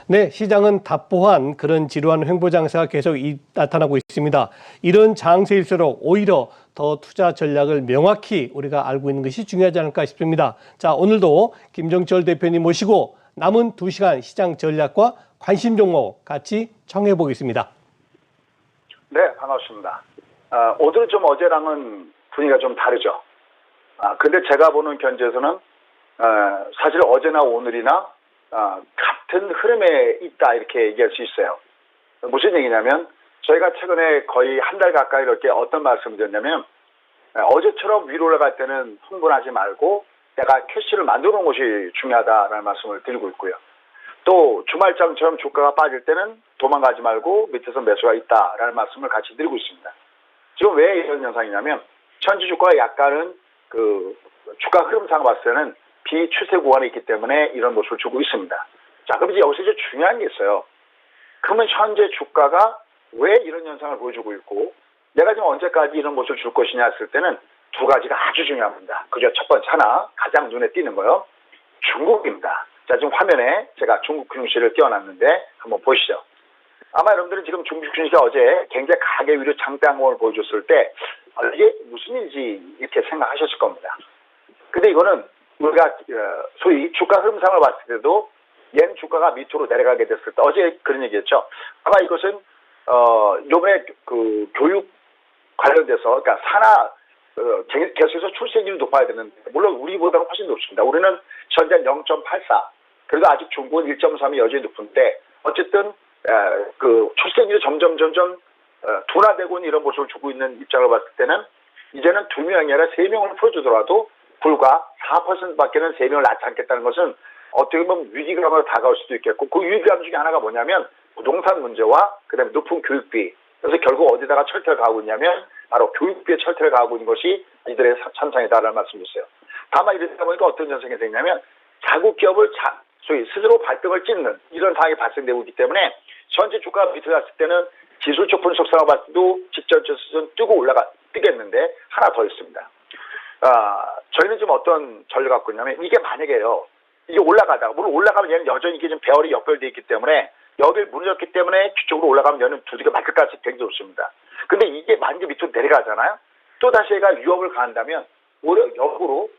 네, 시장은 답보한 그런 지루한 횡보 장세가 계속 나타나고 있습니다. 이런 장세일수록 오히려 더 투자 전략을 명확히 우리가 알고 있는 것이 중요하지 않을까 싶습니다. 자, 오늘도 김정철 대표님 모시고 남은 2시간 시장 전략과 관심 종목 같이 청해 보겠습니다. 네, 반갑습니다. 오늘은 좀 어제랑은 분위기가 좀 다르죠. 근데 제가 보는 견지에서는 사실 어제나 오늘이나 같은 흐름에 있다 이렇게 얘기할 수 있어요. 무슨 얘기냐면 저희가 최근에 거의 한 달 가까이 이렇게 어떤 말씀을 드렸냐면 어제처럼 위로 올라갈 때는 흥분하지 말고 내가 캐시를 만들어 놓은 것이 중요하다라는 말씀을 드리고 있고요. 또 주말장처럼 주가가 빠질 때는 도망가지 말고 밑에서 매수가 있다라는 말씀을 같이 드리고 있습니다. 지금 왜 이런 현상이냐면 현재 주가가 약간은 그 주가 흐름상 봤을 때는 비추세 구간에 있기 때문에 이런 모습을 주고 있습니다. 자, 그럼 이제 여기서 이제 중요한 게 있어요. 그러면 현재 주가가 왜 이런 현상을 보여주고 있고 내가 지금 언제까지 이런 모습을 줄 것이냐 했을 때는 두 가지가 아주 중요합니다. 그죠? 첫 번째 하나 가장 눈에 띄는 거요. 중국입니다. 자, 지금 화면에 제가 중국 증시를 띄워놨는데 한번 보시죠. 아마 여러분들은 지금 중국 증시가 어제 굉장히 가계 위로 장대항공을 보여줬을 때 이게 무슨 일인지 이렇게 생각하셨을 겁니다. 근데 이거는 우리가 소위 주가 흐름상을 봤을 때도 옌 주가가 밑으로 내려가게 됐을 때 어제 그런 얘기했죠. 아마 이것은 요번에 그 교육 관련돼서 그러니까 산하 계속해서 출생률이 높아야 되는데 물론 우리보다는 훨씬 높습니다. 우리는 현재 0.84 그래도 아직 중국은 1.3이 여전히 높은데 어쨌든 그 출생률이 점점 둔화되고 있는 이런 모습을 주고 있는 입장을 봤을 때는 이제는 2명이 아니라 3명을 풀어주더라도 불과 4%밖에는 3명을 낳지 않겠다는 것은 어떻게 보면 위기감으로 다가올 수도 있겠고 그 위기감 중에 하나가 뭐냐면 부동산 문제와 그다음에 높은 교육비. 그래서 결국 어디다가 철퇴를 가하고 있냐면 바로 교육비에 철퇴를 가하고 있는 것이 이들의 참상이다라는 말씀이었어요. 다만 이러다 보니까 어떤 현상이 생기냐면 자국 기업을 소위 스스로 발등을 찍는 이런 상황이 발생되고 있기 때문에 현재 주가가 밑으로 갔을 때는 지수적 분석상을 봤을 때도 직전적 수준 뜨겠는데 하나 더 있습니다. 저희는 지금 어떤 전략을 갖고 있냐면 이게 만약에요. 이게 올라가다가 물론 올라가면 얘는 여전히 이게 좀 배열이 역별되어 있기 때문에 여기를 무너졌기 때문에 뒤쪽으로 올라가면 얘는 두들겨 맞을 가능성이 굉장히 높습니다. 근데 이게 만약에 밑으로 내려가잖아요. 또다시 얘가 위협을 가한다면 오히려 역으로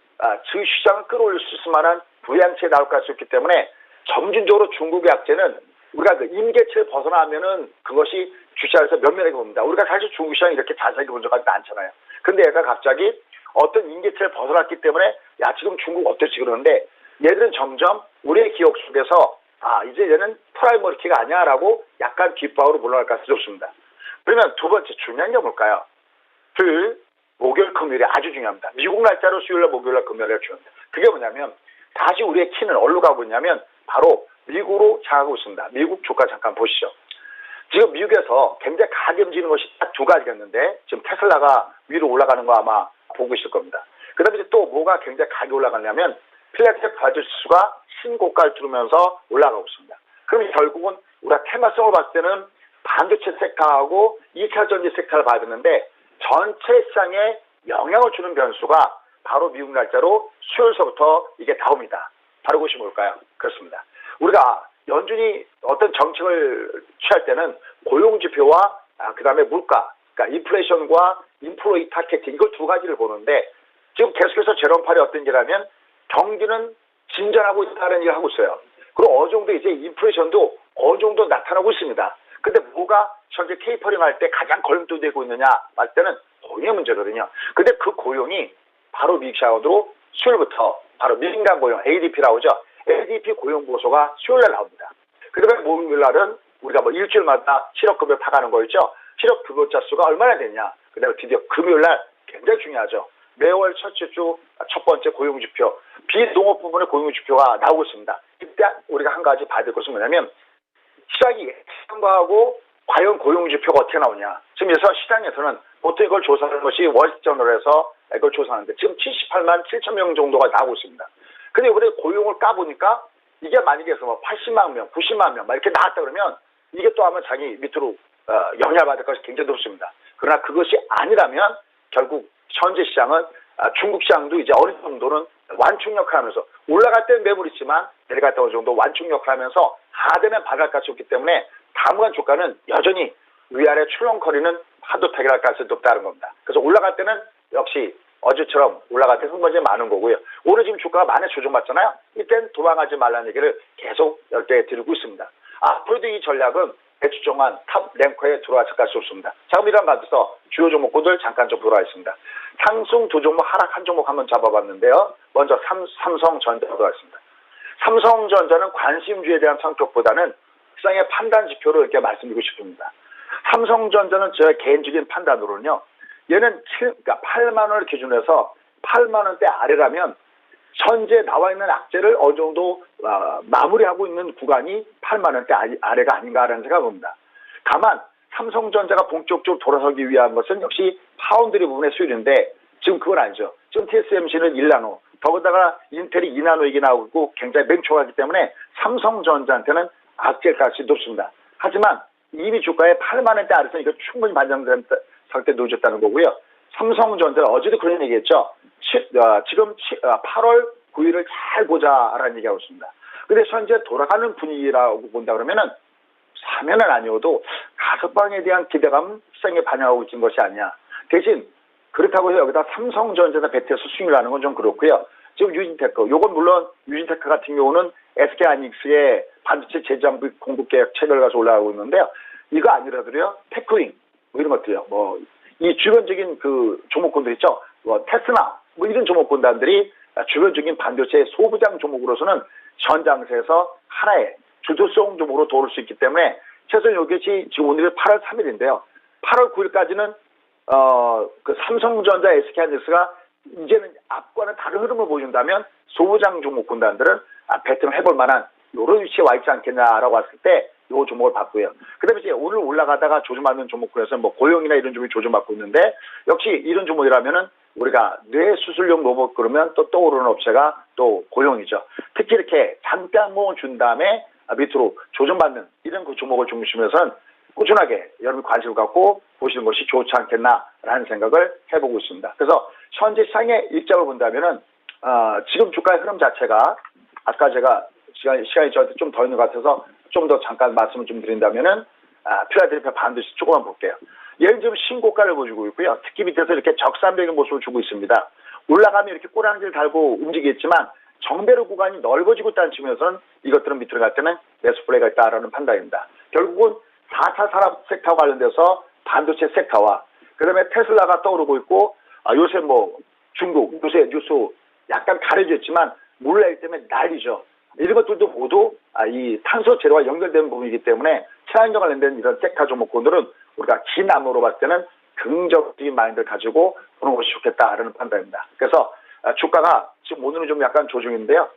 증시장을 끌어올릴 수 있을 만한 부양체에 나올 가능성이 있기 때문에 점진적으로 중국의 악재는 우리가 그 임계체를 벗어나면은 그것이 주시장에서 면면하게 봅니다. 우리가 사실 중국 시장이 이렇게 자세하게 본 적이 않잖아요. 근데 얘가 갑자기 어떤 임계체를 벗어났기 때문에 야 지금 중국 어떨지 그러는데 얘들은 점점 우리의 기억 속에서 이제 얘는 프라이머리키가 아니야라고 약간 뒷방으로 물러날 가능성이 높습니다. 그러면 두 번째 중요한 게 뭘까요? 목요일 금요일이 아주 중요합니다. 미국 날짜로 수요일날 목요일날 금요일날 중요합니다. 그게 뭐냐면 다시 우리의 키는 어디로 가고 있냐면 바로 미국으로 향하고 있습니다. 미국 주가 잠깐 보시죠. 지금 미국에서 굉장히 가격 움직이는 것이 딱 두 가지겠는데 지금 테슬라가 위로 올라가는 거 아마 보고 있을 겁니다. 그 다음에 또 뭐가 굉장히 가격이 올라갔냐면 필라델피아 바지수가 신고가를 뚫으면서 올라가고 있습니다. 그럼 결국은 우리가 테마성을 봤을 때는 반도체 섹터하고 2차 전지 섹터를 봐야 되는데 전체 시장에 영향을 주는 변수가 바로 미국 날짜로 수요일서부터 이게 나옵니다. 바로 그것이 뭘까요? 그렇습니다. 우리가 연준이 어떤 정책을 취할 때는 고용지표와 그 다음에 물가, 그러니까 인플레이션과 인플레이 타겟팅 이걸 두 가지를 보는데 지금 계속해서 제롬 팔이 어떤 얘기라면 경기는 진전하고 있다는 얘기를 하고 있어요. 그리고 어느 정도 이제 인플레이션도 어느 정도 나타나고 있습니다. 근데 뭐가 현재 테이퍼링 할 때 가장 걸림돌 되고 있느냐 할 때는 고용의 문제거든요. 근데 그 고용이 바로 미국 시장으로 수요일부터 바로 민간 고용 ADP라고 하죠. ADP 고용 보고서가 수요일날 나옵니다. 그 다음에 목요일 날은 우리가 뭐 일주일마다 실업급여 파가는 거 있죠. 실업급여자 수가 얼마나 되냐. 그 다음에 드디어 금요일 날 굉장히 중요하죠. 매월 첫째 주 첫 번째 고용지표, 비농업 부분의 고용지표가 나오고 있습니다. 이때 우리가 한 가지 봐야 될 것은 뭐냐면 시장이 예측한 거하고 과연 고용지표가 어떻게 나오냐. 지금 그래서 시장에서는 보통 이걸 조사하는 것이 월스트저널에서 이걸 조사하는데 지금 78만 7천 명 정도가 나오고 있습니다. 근데 이번에 고용을 까보니까 이게 만약에 뭐 80만 명, 90만 명 막 이렇게 나왔다 그러면 이게 또 아마 자기 밑으로 영향받을 것이 굉장히 높습니다. 그러나 그것이 아니라면 결국 현재 시장은 중국 시장도 이제 어느 정도는 완충 역할하면서 올라갈 때는 매물 있지만 내려갈 때 어느 정도 완충 역할하면서 하되면 바닥까지 없기 때문에 당분간 주가는 여전히 위아래 출렁거리는 파도타기를 할 가능성이 높다는 겁니다. 그래서 올라갈 때는 역시 어제처럼 올라갈 때 흥분이 많은 거고요. 오늘 지금 주가가 많이 조정받잖아요. 이때는 도망가지 말라는 얘기를 계속 열대 드리고 있습니다. 앞으로도 이 전략은 매주 동안 탑 랭커에 들어와 잠깐 쏠습니다. 자, 그럼 이런 가운데서 주요 종목군들 잠깐 좀 보도록 하겠습니다. 상승 두 종목, 하락 한 종목 한번 잡아봤는데요. 먼저 삼성전자 보도록 하겠습니다. 삼성전자는 관심주에 대한 성격보다는 시장의 판단 지표로 이렇게 말씀드리고 싶습니다. 삼성전자는 제 개인적인 판단으로는요. 얘는 8만 원을 기준으로 해서 8만 원대 아래라면 현재 나와 있는 악재를 어느 정도 마무리하고 있는 구간이 8만 원대 아래가 아닌가라는 생각을 봅니다. 다만 삼성전자가 본격적으로 돌아서기 위한 것은 역시 파운드리 부분의 수율인데 지금 그건 아니죠. 지금 TSMC는 1나노, 더군다나 인텔이 2나노 얘기 나오고 굉장히 맹초하기 때문에 삼성전자한테는 악재일 가능성이 높습니다. 하지만 이미 주가에 8만 원대 아래서 이거 충분히 반영된 상태에 놓여졌다는 거고요. 삼성전자는 어제도 그런 얘기했죠. 지금 8월 9일을 잘 보자라는 얘기하고 있습니다. 근데 현재 돌아가는 분위기라고 본다 그러면은 사면은 아니어도 가석방에 대한 기대감 시장에 반영하고 있는 것이 아니냐. 대신 그렇다고 해서 여기다 삼성전자나 배트에서 수익을 하는 건 좀 그렇고요. 지금 유진테크, 요건 물론 유진테크 같은 경우는 SK하이닉스의 반도체 제조장비 공급 계약 체결가서 올라가고 있는데요. 이거 아니라도요, 테크윙, 뭐 이런 것들이요. 뭐, 이 주변적인 그 종목군들 있죠. 뭐, 테스나, 뭐 이런 종목군단들이 주변적인 반도체 소부장 종목으로서는 전장세에서 하나의 주도성 종목으로 도울 수 있기 때문에 최소한 이것이 지금 오늘이 8월 3일인데요. 8월 9일까지는 그 삼성전자, SK하이닉스가 이제는 앞과는 다른 흐름을 보여준다면 소부장 종목 군단들은 배팅을 해볼 만한 이런 위치에 와 있지 않겠냐라고 했을 때 이 종목을 봤고요. 그 다음에 이제 오늘 올라가다가 조정받는 종목군에서 뭐 고용이나 이런 종목이 조정받고 있는데 역시 이런 종목이라면은 우리가 뇌 수술용 로봇 그러면 또 떠오르는 업체가 또 고용이죠. 특히 이렇게 잠깐 준 다음에 밑으로 조정받는 이런 그 종목을 중심으로서는 꾸준하게 여러분 관심을 갖고 보시는 것이 좋지 않겠나라는 생각을 해보고 있습니다. 그래서 현재 시장의 입장을 본다면은 지금 주가의 흐름 자체가 아까 제가 시간이 저한테 좀 더 있는 것 같아서 좀 더 잠깐 말씀을 좀 드린다면은 필라델피아 반도체 조금만 볼게요. 얘는 지금 신고가를 보여주고 있고요. 특히 밑에서 이렇게 적산적인 모습을 주고 있습니다. 올라가면 이렇게 꼬랑지를 달고 움직이겠지만 정배로 구간이 넓어지고 있다는 측면에서는 이것들은 밑으로 갈 때는 매수 플레이가 있다라는 판단입니다. 결국은 4차 산업 섹터 관련돼서 반도체 섹터와 그다음에 테슬라가 떠오르고 있고 요새 뭐 중국 요새 뉴스 약간 가려졌지만 몰라있기 때문에 난리죠. 이런 것들도 모두 이 탄소 재료와 연결된 부분이기 때문에 친환경 관련된 이런 섹터 종목군들은 우리가 긴 암호로 봤을 때는 긍정적인 마인드를 가지고 보는 것이 좋겠다라는 판단입니다. 그래서 주가가 지금 오늘은 좀 약간 조정인데요.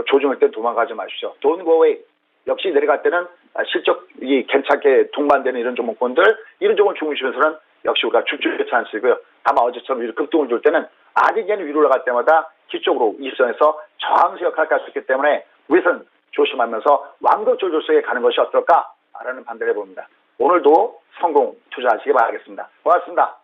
조정일 때 도망가지 마십시오. Don't go away. 역시 내려갈 때는 실적이 괜찮게 동반되는 이런 종목군들, 이런 종목을 중심으로서는 역시 우리가 줍줍이 찬스이고요. 다만 어제처럼 이렇게 급등을 줄 때는 아직은 위로 올라갈 때마다 기쪽으로 일선에서 저항수 역할을 할 수 있기 때문에 우선 조심하면서 완급 조절 속에 가는 것이 어떨까라는 판단을 해봅니다. 오늘도 성공 투자하시기 바라겠습니다. 고맙습니다.